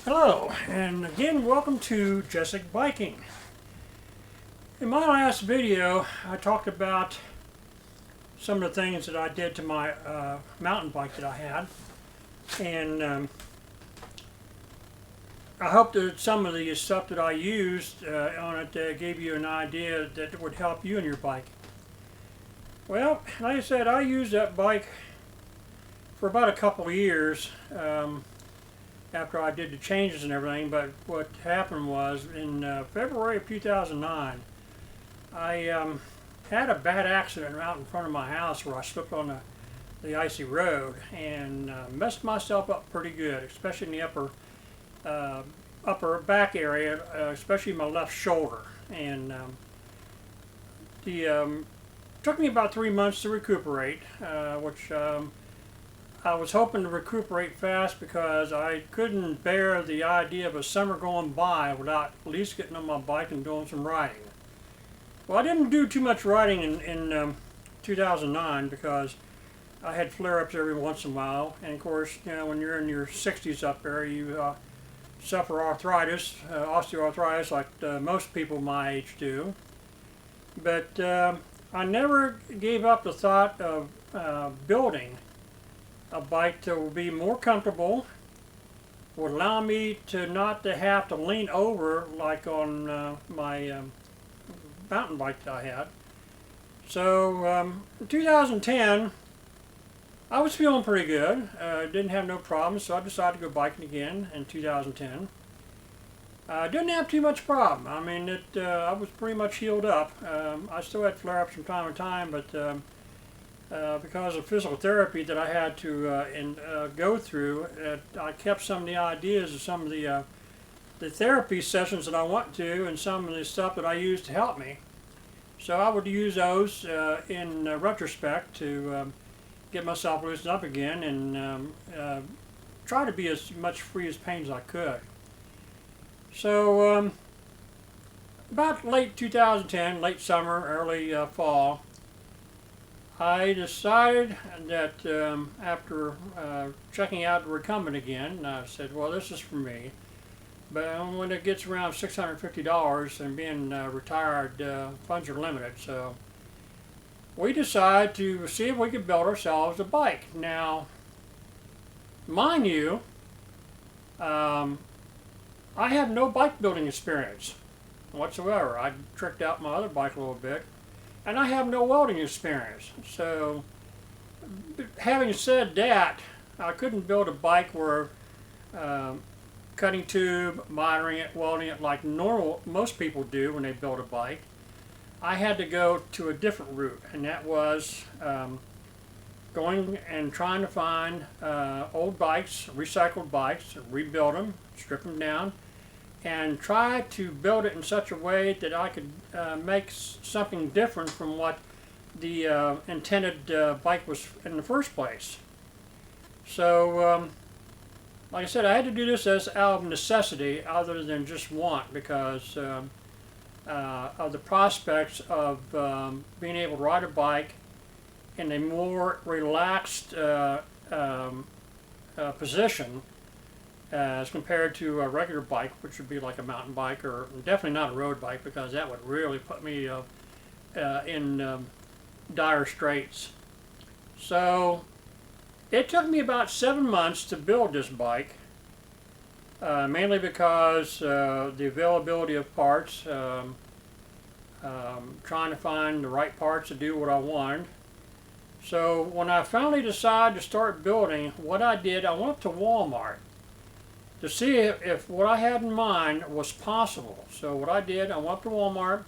Hello, and again welcome to Jessic Biking. In my last video I talked about some of the things that I did to my mountain bike that I had, and I hope that some of the stuff that I used on it gave you an idea that would help you in your bike. Well, like I said, I used that bike for about a couple of years after I did the changes and everything, but what happened was in February of 2009, I had a bad accident out in front of my house where I slipped on the icy road and messed myself up pretty good, especially in the upper back area, especially my left shoulder. And took me about 3 months to recuperate, which I was hoping to recuperate fast because I couldn't bear the idea of a summer going by without at least getting on my bike and doing some riding. Well, I didn't do too much riding in 2009 because I had flare-ups every once in a while, and of course, you know, when you're in your 60s up there, you suffer arthritis, osteoarthritis, like most people my age do. But I never gave up the thought of building a bike that would be more comfortable, would allow me to not to have to lean over like on my mountain bike that I had. So in 2010, I was feeling pretty good. Didn't have no problems, so I decided to go biking again in 2010. Didn't have too much problem. I mean, I was pretty much healed up. I still had flare-ups from time to time, but because of physical therapy that I had to go through, I kept some of the ideas of some of the therapy sessions that I went to and some of the stuff that I used to help me. So I would use those in retrospect to get myself loosened up again and try to be as much free as pain as I could. So about late 2010, late summer, early fall, I decided that after checking out the recumbent again, I said, well, this is for me. But when it gets around $650 and being retired, funds are limited. So we decided to see if we could build ourselves a bike. Now, mind you, I have no bike building experience whatsoever. I tricked out my other bike a little bit, and I have no welding experience. So having said that, I couldn't build a bike where cutting tube, monitoring it, welding it like most people do when they build a bike. I had to go to a different route, and that was going and trying to find old bikes, recycled bikes, rebuild them, strip them down, and try to build it in such a way that I could make something different from what the intended bike was in the first place. So, like I said, I had to do this as out of necessity other than just want, because of the prospects of being able to ride a bike in a more relaxed position as compared to a regular bike, which would be like a mountain bike, or definitely not a road bike, because that would really put me in dire straits. So it took me about 7 months to build this bike, mainly because the availability of parts, trying to find the right parts to do what I wanted. So when I finally decided to start building, what I did, I went to Walmart to see if what I had in mind was possible. So what I did, I went to Walmart,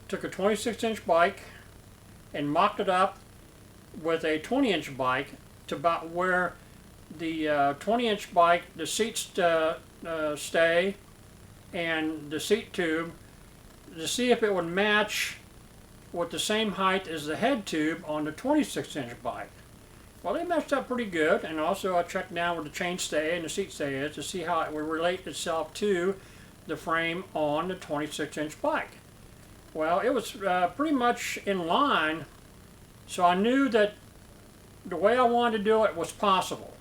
took a 26-inch bike and mocked it up with a 20-inch bike to about where the 20-inch bike, the seats stay and the seat tube, to see if it would match with the same height as the head tube on the 26-inch bike. Well, they matched up pretty good, and also I checked down where the chain stay and the seat stay is to see how it would relate itself to the frame on the 26-inch bike. Well, it was pretty much in line, so I knew that the way I wanted to do it was possible.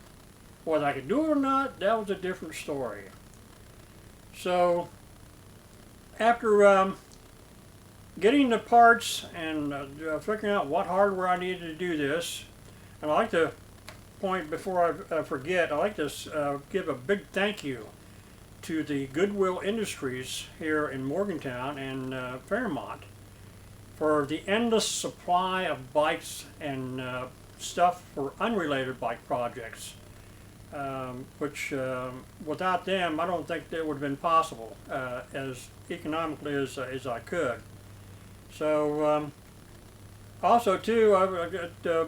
Whether I could do it or not, that was a different story. So after getting the parts and figuring out what hardware I needed to do this, and I like to point before I forget, I like to give a big thank you to the Goodwill Industries here in Morgantown and Fairmont for the endless supply of bikes and stuff for unrelated bike projects, which without them I don't think that would have been possible as economically as I could. So also too, I've got a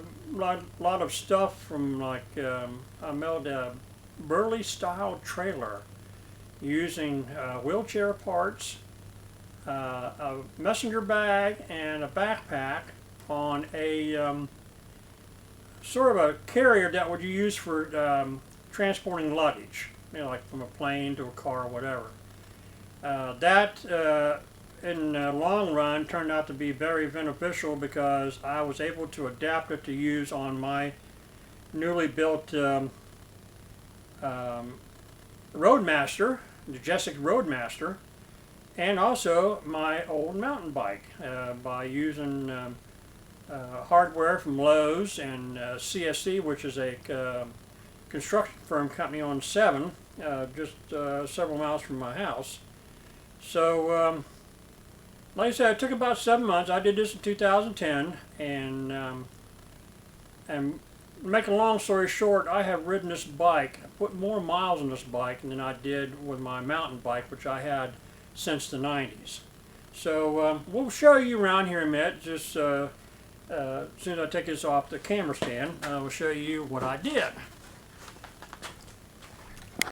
lot of stuff from, like I made a Burley style trailer using wheelchair parts, a messenger bag and a backpack on a sort of a carrier that would you use for transporting luggage, you know, like from a plane to a car or whatever. That in the long run turned out to be very beneficial because I was able to adapt it to use on my newly built Roadmaster, the Jessic Roadmaster, and also my old mountain bike by using hardware from Lowe's and CSC, which is a construction firm company on 7, just several miles from my house. So like I said, it took about 7 months. I did this in 2010, and make a long story short, I have ridden this bike, I put more miles on this bike than I did with my mountain bike, which I had since the 90s. So we'll show you around here in a minute. Just as soon as I take this off the camera stand, we'll show you what I did.